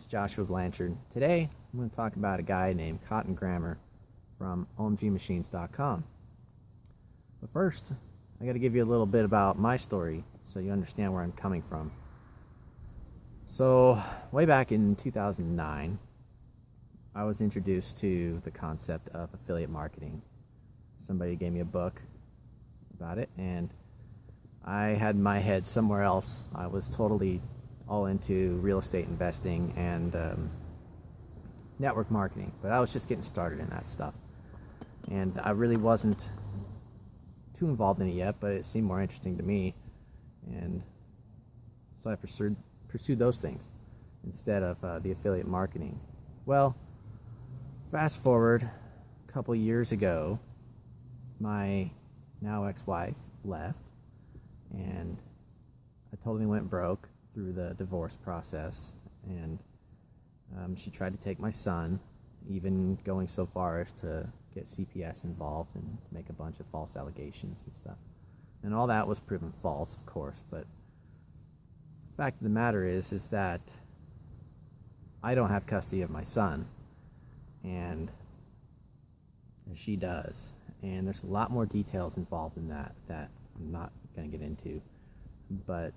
Joshua Blanchard. Today, I'm going to talk about a guy named Kotton Grammer from omgmachines.com. But first, I got to give you a little bit about my story so you understand where I'm coming from. So, way back in 2009, I was introduced to the concept of affiliate marketing. Somebody gave me a book about it, and I had my head somewhere else. I was totally all into real estate investing and network marketing, but I was just getting started in that stuff, and I really wasn't too involved in it yet, but it seemed more interesting to me, and so I pursued those things instead of the affiliate marketing. Well, fast forward a couple years ago, my now ex-wife left, and I totally went broke through the divorce process, and she tried to take my son, even going so far as to get CPS involved and make a bunch of false allegations and stuff. And all that was proven false, of course, but the fact of the matter is that I don't have custody of my son, and she does. And there's a lot more details involved in that I'm not going to get into, but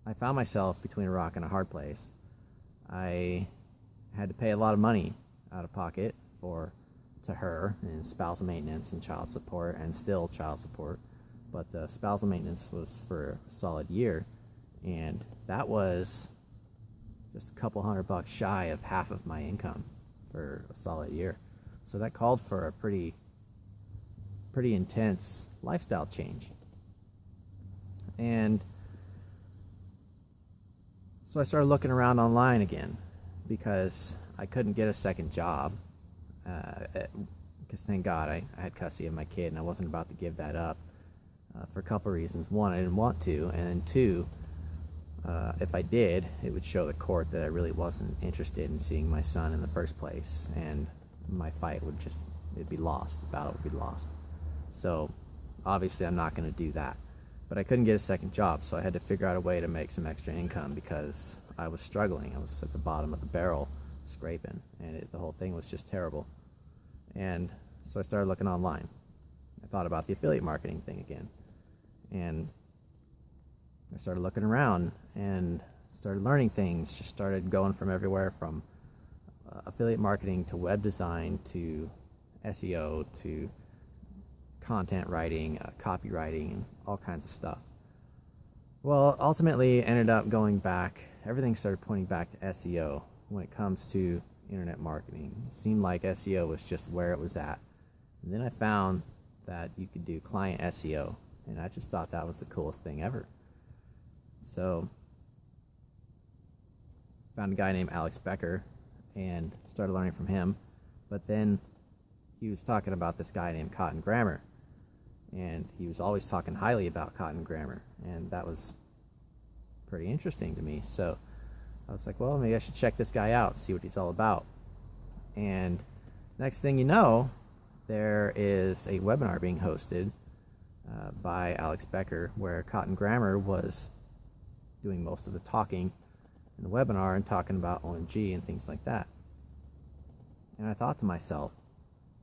I found myself between a rock and a hard place. I had to pay a lot of money out of pocket to her in spousal maintenance and child support, and still child support, but the spousal maintenance was for a solid year, and that was just a couple $100 shy of half of my income for a solid year. So that called for a pretty intense lifestyle change. And so I started looking around online again, because I couldn't get a second job, because thank God I had custody of my kid, and I wasn't about to give that up for a couple reasons. One, I didn't want to, and then two, if I did, it would show the court that I really wasn't interested in seeing my son in the first place, and my fight it'd be lost. The battle would be lost. So obviously I'm not going to do that. But I couldn't get a second job, so I had to figure out a way to make some extra income, because I was struggling. I was at the bottom of the barrel scraping, and the whole thing was just terrible. And so I started looking online. I thought about the affiliate marketing thing again, and I started looking around and started learning things. Just started going from everywhere from affiliate marketing to web design to SEO to content writing, copywriting, and all kinds of stuff. Well, ultimately ended up going back. Everything started pointing back to SEO when it comes to internet marketing. It seemed like SEO was just where it was at. And then I found that you could do client SEO, and I just thought that was the coolest thing ever. So found a guy named Alex Becker and started learning from him. But then he was talking about this guy named Kotton Grammer, and he was always talking highly about Kotton Grammer, and that was pretty interesting to me. So I was like, well, maybe I should check this guy out, see what he's all about. And next thing you know, there is a webinar being hosted by Alex Becker, where Kotton Grammer was doing most of the talking in the webinar and talking about OMG and things like that. And I thought to myself,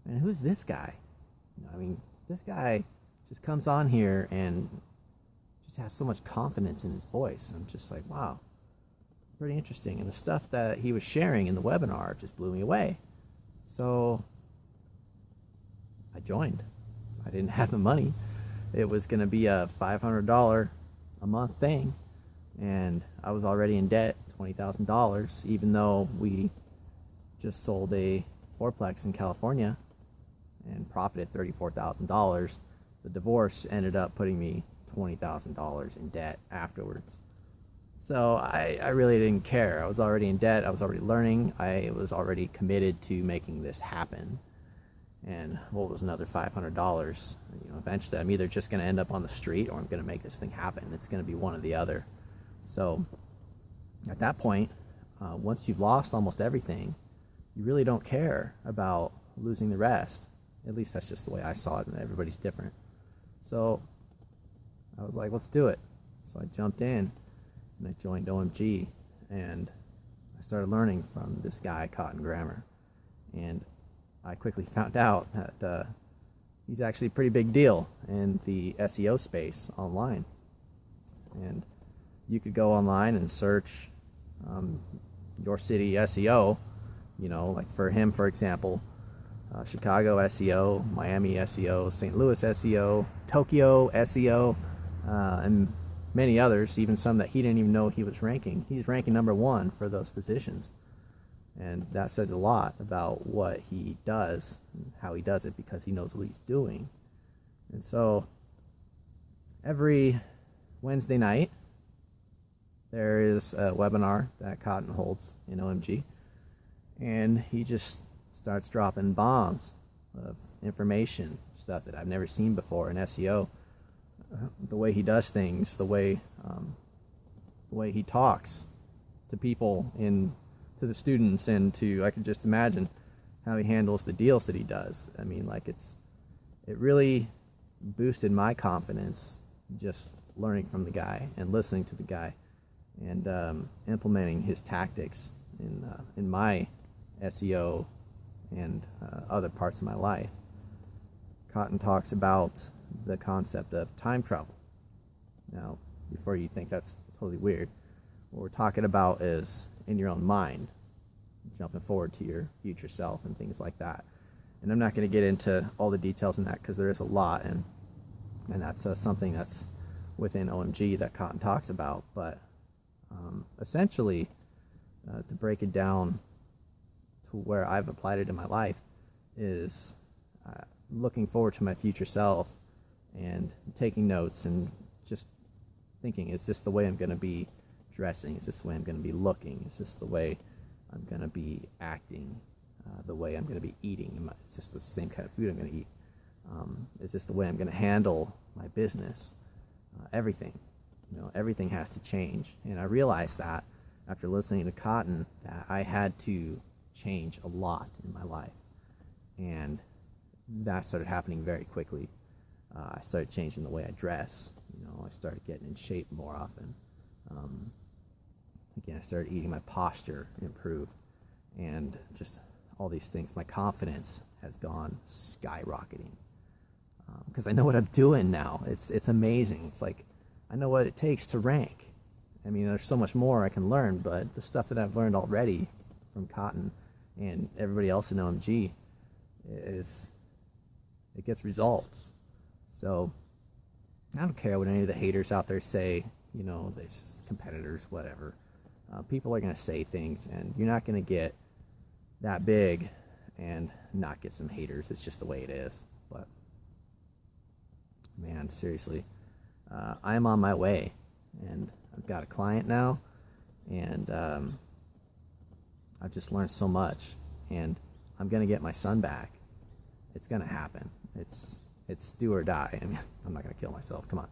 man, who's this guy? I mean, this guy just comes on here and just has so much confidence in his voice. And I'm just like, wow, pretty interesting. And the stuff that he was sharing in the webinar just blew me away. So I joined. I didn't have the money. It was going to be a $500 a month thing, and I was already in debt, $20,000, even though we just sold a fourplex in California and profited $34,000. The divorce ended up putting me $20,000 in debt afterwards. So I really didn't care. I was already in debt. I was already learning. I was already committed to making this happen. And what was another $500? Eventually I'm either just going to end up on the street, or I'm going to make this thing happen. It's going to be one or the other. So at that point, once you've lost almost everything, you really don't care about losing the rest. At least that's just the way I saw it, and everybody's different. So I was like, let's do it. So I jumped in and I joined OMG, and started learning from this guy, Kotton Grammer. And I quickly found out that he's actually a pretty big deal in the SEO space online. And you could go online and search your city SEO, like for him, for example, Chicago SEO, Miami SEO, St. Louis SEO, Tokyo SEO, and many others, even some that he didn't even know he was ranking. He's ranking number 1 for those positions. And that says a lot about what he does and how he does it, because he knows what he's doing. And so every Wednesday night, there is a webinar that Kotton holds in OMG. And he just starts dropping bombs of information, stuff that I've never seen before in SEO. The way he does things, the way he talks to people, to the students, and I could just imagine how he handles the deals that he does. I mean, like, it really boosted my confidence just learning from the guy and listening to the guy and implementing his tactics in my SEO and other parts of my life. Kotton talks about the concept of time travel. Now, before you think that's totally weird, what we're talking about is in your own mind, jumping forward to your future self and things like that. And I'm not going to get into all the details in that, because there is a lot, and that's something that's within OMG that Kotton talks about. But essentially, to break it down to where I've applied it in my life, is looking forward to my future self and taking notes and just thinking, is this the way I'm going to be dressing? Is this the way I'm going to be looking? Is this the way I'm going to be acting? The way I'm going to be eating? Is this the same kind of food I'm going to eat? Is this the way I'm going to handle my business? Everything. Everything has to change. And I realized that after listening to Kotton, that I had to change a lot in my life. And that started happening very quickly. I started changing the way I dress. I started getting in shape more often. Again, I started eating. My posture improved, and just all these things. My confidence has gone skyrocketing because I know what I'm doing now. It's amazing. It's like I know what it takes to rank. I mean, there's so much more I can learn, but the stuff that I've learned already from Kotton and everybody else in OMG it gets results. So I don't care what any of the haters out there say, they competitors, whatever. People are going to say things, and you're not going to get that big and not get some haters. It's just the way it is. But man, seriously, I am on my way, and I've got a client now, and I've just learned so much, and I'm going to get my son back. It's going to happen. It's do or die. I mean, I'm not going to kill myself, come on.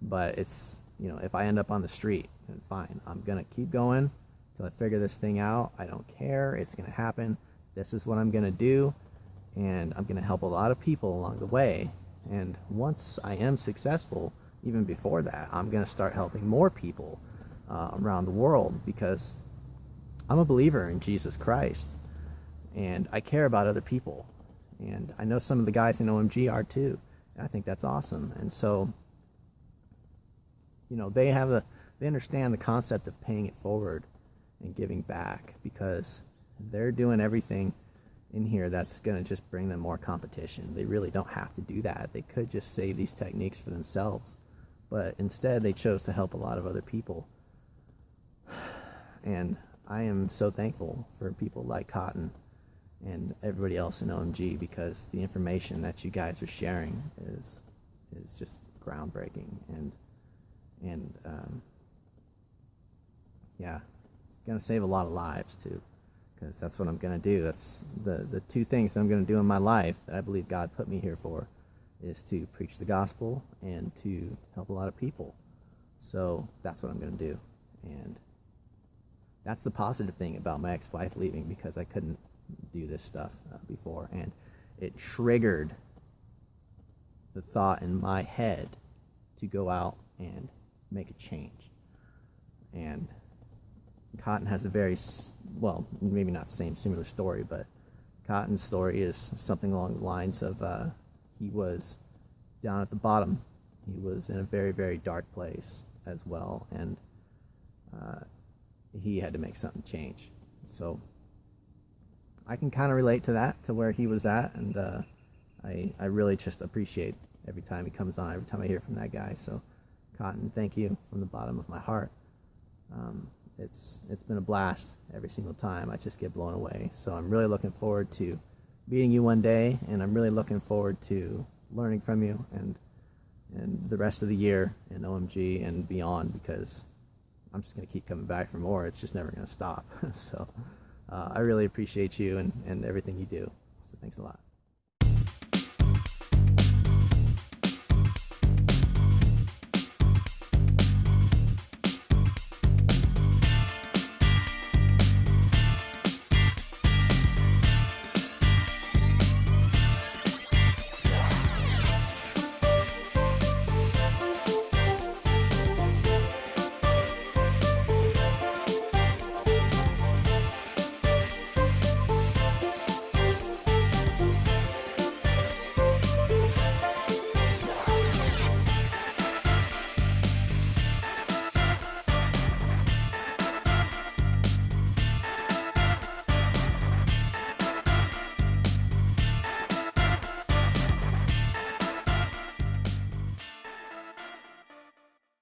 But it's, if I end up on the street, then fine. I'm going to keep going until I figure this thing out. I don't care. It's going to happen. This is what I'm going to do, and I'm going to help a lot of people along the way. And once I am successful, even before that, I'm going to start helping more people around the world, because I'm a believer in Jesus Christ, and I care about other people. And I know some of the guys in OMG are too. And I think that's awesome. And so, they understand the concept of paying it forward and giving back, because they're doing everything in here that's going to just bring them more competition. They really don't have to do that. They could just save these techniques for themselves. But instead, they chose to help a lot of other people. And I am so thankful for people like Kotton and everybody else in OMG, because the information that you guys are sharing is just groundbreaking, and yeah, it's gonna save a lot of lives too, because that's what I'm gonna do. That's the two things that I'm gonna do in my life that I believe God put me here for, is to preach the gospel and to help a lot of people. So that's what I'm gonna do, and that's the positive thing about my ex-wife leaving, because I couldn't do this stuff before, and it triggered the thought in my head to go out and make a change. And Kotton has a very, well, maybe not the same similar story, but Kotton's story is something along the lines of he was down at the bottom. He was in a very, very dark place as well, and he had to make something change. So I can kind of relate to that, to where he was at, and I really just appreciate every time he comes on, every time I hear from that guy. So Kotton, thank you from the bottom of my heart. It's been a blast every single time. I just get blown away. So I'm really looking forward to meeting you one day, and I'm really looking forward to learning from you and the rest of the year in OMG and beyond, because I'm just going to keep coming back for more. It's just never going to stop. So I really appreciate you and everything you do. So thanks a lot.